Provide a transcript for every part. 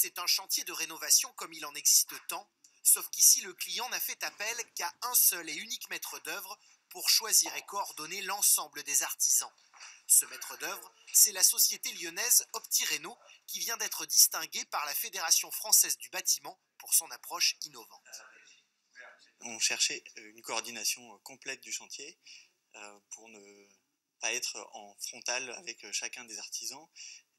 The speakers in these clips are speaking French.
C'est un chantier de rénovation comme il en existe tant, sauf qu'ici le client n'a fait appel qu'à un seul et unique maître d'œuvre pour choisir et coordonner l'ensemble des artisans. Ce maître d'œuvre, c'est la société lyonnaise Opti-Réno qui vient d'être distinguée par la Fédération française du bâtiment pour son approche innovante. On cherchait une coordination complète du chantier pour ne pas être en frontal avec chacun des artisans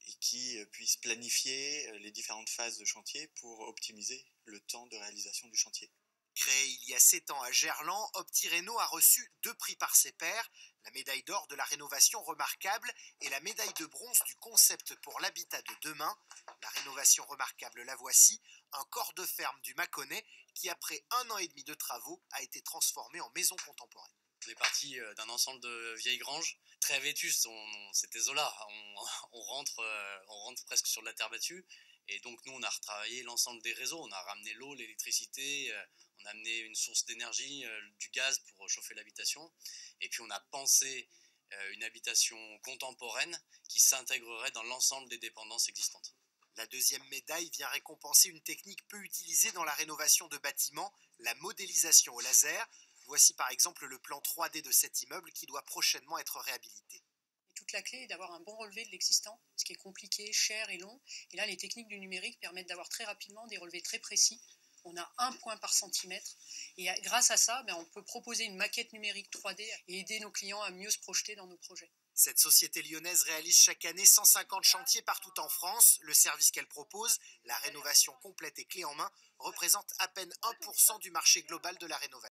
et qui puisse planifier les différentes phases de chantier pour optimiser le temps de réalisation du chantier. Créé il y a 7 ans à Gerland, Opti-Réno a reçu 2 prix par ses pairs, la médaille d'or de la rénovation remarquable et la médaille de bronze du concept pour l'habitat de demain. La rénovation remarquable, la voici, un corps de ferme du Mâconnais qui, après 1 an et demi de travaux, a été transformé en maison contemporaine. On est parti d'un ensemble de vieilles granges très vétustes, c'était Zola, on rentre presque sur de la terre battue. Et donc nous on a retravaillé l'ensemble des réseaux, on a ramené l'eau, l'électricité, on a amené une source d'énergie, du gaz pour chauffer l'habitation. Et puis on a pensé une habitation contemporaine qui s'intégrerait dans l'ensemble des dépendances existantes. La deuxième médaille vient récompenser une technique peu utilisée dans la rénovation de bâtiments, la modélisation au laser. Voici par exemple le plan 3D de cet immeuble qui doit prochainement être réhabilité. Toute la clé est d'avoir un bon relevé de l'existant, ce qui est compliqué, cher et long. Et là, les techniques du numérique permettent d'avoir très rapidement des relevés très précis. On a 1 point par centimètre. Et grâce à ça, on peut proposer une maquette numérique 3D et aider nos clients à mieux se projeter dans nos projets. Cette société lyonnaise réalise chaque année 150 chantiers partout en France. Le service qu'elle propose, la rénovation complète et clé en main, représente à peine 1% du marché global de la rénovation.